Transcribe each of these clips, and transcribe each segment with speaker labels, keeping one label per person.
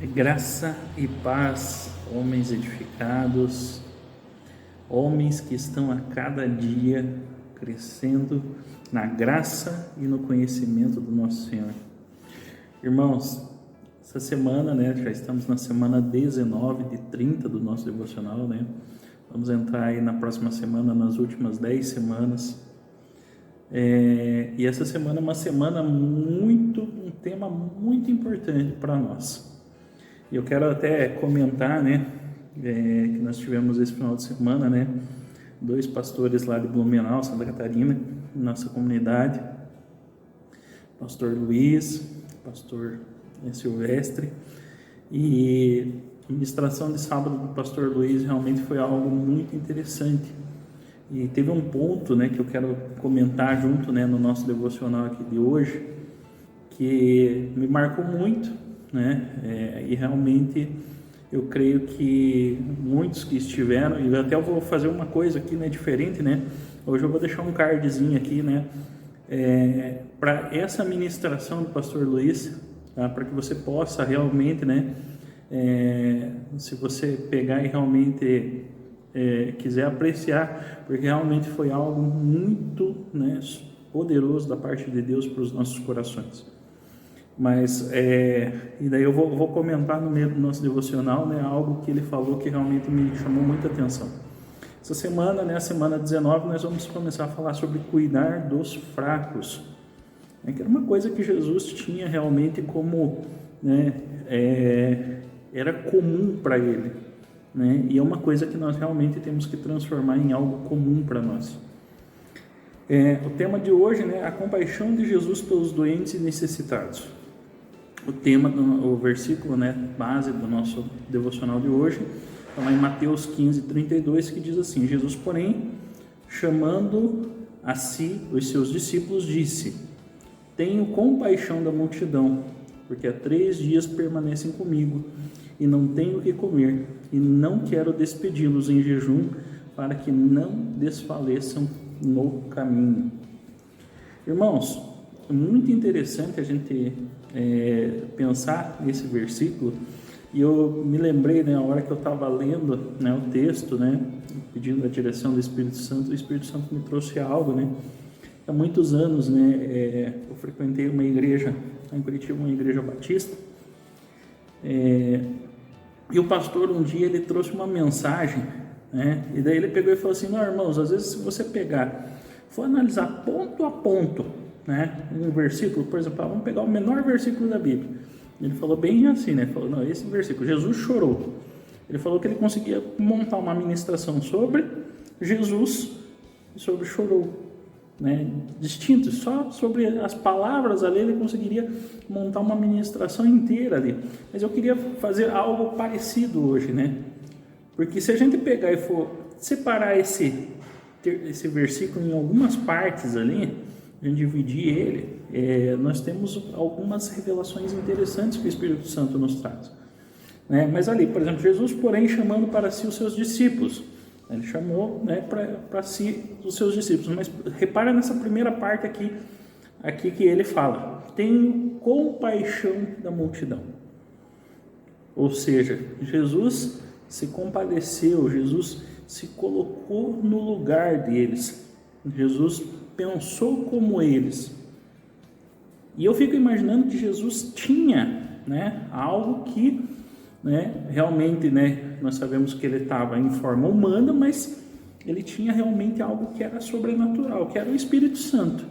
Speaker 1: Graça e paz, homens edificados, homens que estão a cada dia crescendo na graça e no conhecimento do nosso Senhor. Irmãos, essa semana, já estamos na semana 19 de 30 do nosso devocional, Vamos entrar aí na próxima semana, nas últimas 10 semanas. E essa semana é uma semana um tema muito importante para nós. E eu quero até comentar, que nós tivemos esse final de semana, 2 pastores lá de Blumenau, Santa Catarina, nossa comunidade, pastor Luiz, pastor Silvestre, e a ministração de sábado do pastor Luiz realmente foi algo muito interessante. E teve um ponto, que eu quero comentar junto, no nosso devocional aqui de hoje, que me marcou muito, e realmente eu creio que muitos que estiveram, e até eu vou fazer uma coisa aqui, diferente, hoje eu vou deixar um cardzinho aqui, para essa ministração do pastor Luiz, tá? Para que você possa realmente, se você pegar e realmente quiser apreciar, porque realmente foi algo muito, poderoso da parte de Deus para os nossos corações. Mas, e daí eu vou comentar no meio do nosso devocional, algo que ele falou que realmente me chamou muita atenção. Essa semana, a semana 19, nós vamos começar a falar sobre cuidar dos fracos, que era uma coisa que Jesus tinha realmente como, era comum para ele, e é uma coisa que nós realmente temos que transformar em algo comum para nós. O tema de hoje, a compaixão de Jesus pelos doentes e necessitados. O versículo, base do nosso devocional de hoje, está lá em Mateus 15:32, que diz assim: Jesus, porém, chamando a si os seus discípulos, disse: tenho compaixão da multidão, porque há 3 dias permanecem comigo, e não tenho o que comer, e não quero despedi-los em jejum, para que não desfaleçam no caminho. Irmãos, é muito interessante a gente pensar nesse versículo, e eu me lembrei, a hora que eu estava lendo, o texto, pedindo a direção do Espírito Santo, o Espírito Santo me trouxe algo, há muitos anos, eu frequentei uma igreja em Curitiba, uma igreja batista, e o pastor um dia ele trouxe uma mensagem, e daí ele pegou e falou assim: não, irmãos, às vezes se você for analisar ponto a ponto, um versículo, por exemplo, vamos pegar o menor versículo da Bíblia, ele falou bem assim, falou, não, esse versículo, Jesus chorou, ele falou que ele conseguia montar uma ministração sobre Jesus e sobre chorou, distinto, só sobre as palavras ali ele conseguiria montar uma ministração inteira ali, mas eu queria fazer algo parecido hoje, porque se a gente pegar e for separar esse versículo em algumas partes ali, a gente dividir ele, nós temos algumas revelações interessantes que o Espírito Santo nos traz. Mas ali, por exemplo, Jesus, porém, chamando para si os seus discípulos, ele chamou para si os seus discípulos, mas repara nessa primeira parte aqui que ele fala: tenho compaixão da multidão. Ou seja, Jesus se compadeceu, Jesus se colocou no lugar deles, Jesus pensou como eles. E eu fico imaginando que Jesus tinha algo que realmente nós sabemos que ele estava em forma humana, mas ele tinha realmente algo que era sobrenatural, que era o Espírito Santo,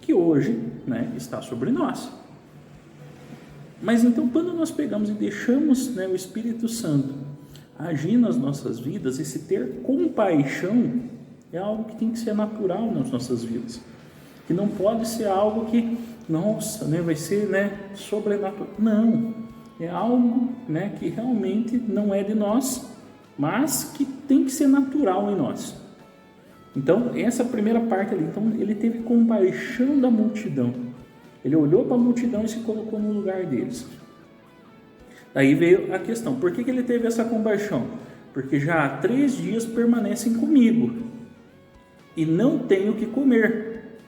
Speaker 1: que hoje está sobre nós. Mas então, quando nós pegamos e deixamos o Espírito Santo agir nas nossas vidas, esse ter compaixão é algo que tem que ser natural nas nossas vidas, que não pode ser algo que, vai ser sobrenatural. Não, é algo que realmente não é de nós, mas que tem que ser natural em nós. Então, essa primeira parte ali, então, ele teve compaixão da multidão, ele olhou para a multidão e se colocou no lugar deles. Daí veio a questão: por que ele teve essa compaixão? Porque já há 3 dias permanecem comigo e não tenho o que comer.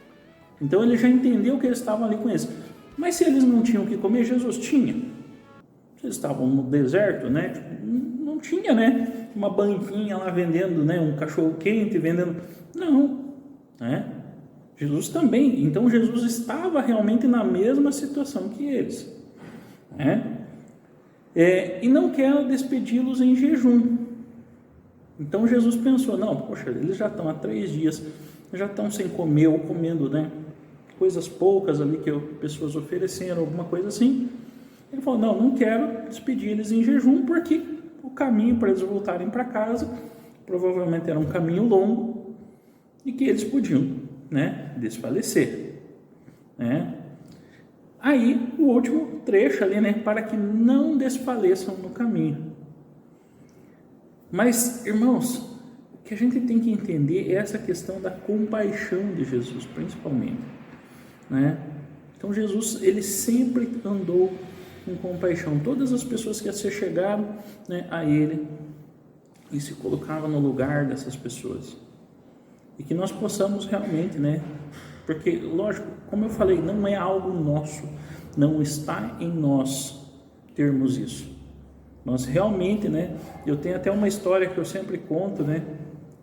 Speaker 1: Então ele já entendeu que eles estavam ali com eles. Mas se eles não tinham o que comer, Jesus tinha. Vocês estavam no deserto, né? Tipo, não tinha, né? Uma banquinha lá vendendo, né? Um cachorro quente vendendo. Não, né? Jesus também. Então Jesus estava realmente na mesma situação que eles, né? E não quero despedi-los em jejum. Então Jesus pensou, não, poxa, eles já estão há 3 dias, já estão sem comer ou comendo, né? Coisas poucas ali que pessoas ofereceram, alguma coisa assim. Ele falou, não quero despedir eles em jejum, porque o caminho para eles voltarem para casa provavelmente era um caminho longo e que eles podiam, né, desfalecer, né? Aí o último trecho ali, né, para que não desfaleçam no caminho. Mas, irmãos, o que a gente tem que entender é essa questão da compaixão de Jesus, principalmente, né? Então Jesus, ele sempre andou com compaixão. Todas as pessoas que se chegaram, né, a ele e se colocavam no lugar dessas pessoas. E que nós possamos realmente, né? Porque, lógico, como eu falei, não é algo nosso, não está em nós termos isso. Nós realmente, né? Eu tenho até uma história que eu sempre conto, né?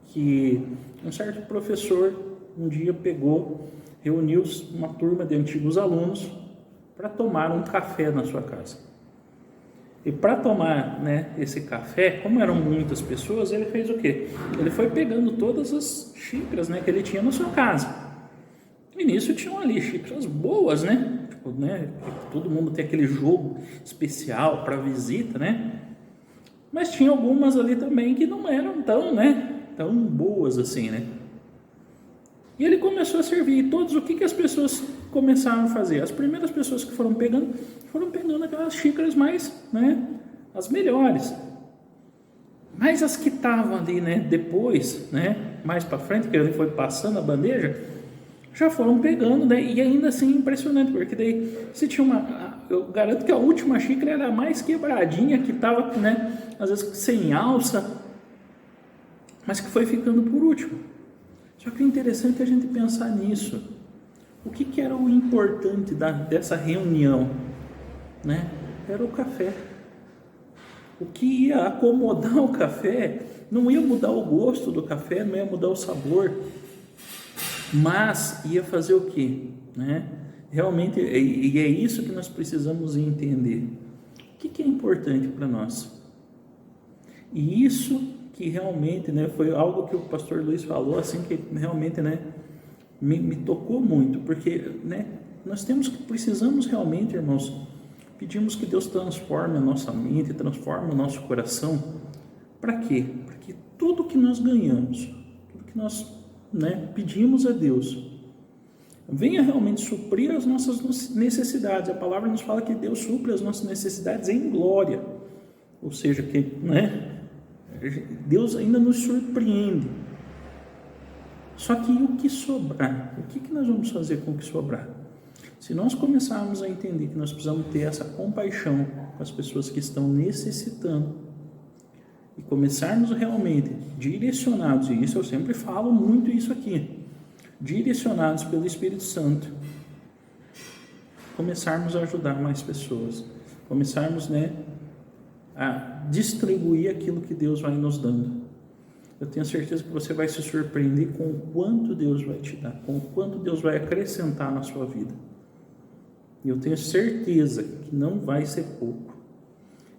Speaker 1: Que um certo professor um dia reuniu uma turma de antigos alunos para tomar um café na sua casa. E para tomar, né, esse café, como eram muitas pessoas, ele fez o quê? Ele foi pegando todas as xícaras, né, que ele tinha na sua casa. E nisso tinham ali xícaras boas, né? Tipo, né, todo mundo tem aquele jogo especial para visita, né? Mas tinha algumas ali também que não eram tão, né, tão boas assim, né? E ele começou a servir. E todos, o que as pessoas começaram a fazer? As primeiras pessoas que foram pegando aquelas xícaras mais, né, as melhores. Mas as que estavam ali, né, depois, né, mais para frente, que ele foi passando a bandeja, já foram pegando, né, e ainda assim impressionante, porque daí se tinha eu garanto que a última xícara era a mais quebradinha, que estava, né, às vezes sem alça, mas que foi ficando por último. Só que o interessante é a gente pensar nisso. O que era o importante dessa reunião, né? Era o café. O que ia acomodar o café não ia mudar o gosto do café, não ia mudar o sabor, mas ia fazer o quê, né? Realmente, e é isso que nós precisamos entender. O que é importante para nós? E isso que realmente, né, foi algo que o pastor Luiz falou, assim, que realmente, né, me tocou muito, porque, né, precisamos realmente, irmãos, pedimos que Deus transforme a nossa mente, transforme o nosso coração. Para quê? Para que tudo que nós ganhamos, tudo que nós, né, pedimos a Deus, venha realmente suprir as nossas necessidades. A palavra nos fala que Deus supre as nossas necessidades em glória, ou seja, que, né, Deus ainda nos surpreende. Só que o que sobrar? O que nós vamos fazer com o que sobrar? Se nós começarmos a entender que nós precisamos ter essa compaixão com as pessoas que estão necessitando e começarmos realmente direcionados, e isso eu sempre falo muito isso aqui, direcionados pelo Espírito Santo, começarmos a ajudar mais pessoas, começarmos, né, a distribuir aquilo que Deus vai nos dando. Eu tenho certeza que você vai se surpreender com o quanto Deus vai te dar, com o quanto Deus vai acrescentar na sua vida. E eu tenho certeza que não vai ser pouco.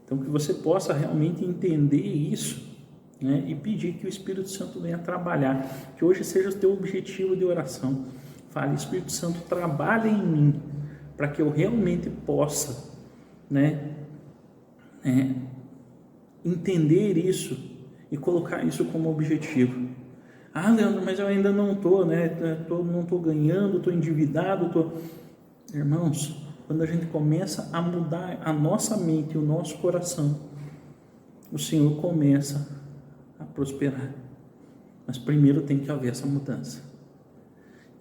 Speaker 1: Então, que você possa realmente entender isso, né, e pedir que o Espírito Santo venha trabalhar, que hoje seja o teu objetivo de oração. Fale, Espírito Santo, trabalha em mim, para que eu realmente possa, né, entender isso e colocar isso como objetivo. Ah, Leandro, mas eu ainda não estou, né? Não estou ganhando, estou endividado, Irmãos, quando a gente começa a mudar a nossa mente e o nosso coração, o Senhor começa a prosperar. Mas primeiro tem que haver essa mudança.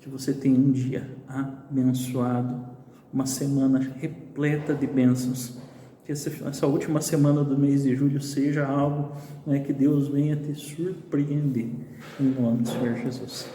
Speaker 1: Que você tenha um dia abençoado, uma semana repleta de bênçãos. Que essa última semana do mês de julho seja algo, né, que Deus venha te surpreender, em nome do Senhor Jesus.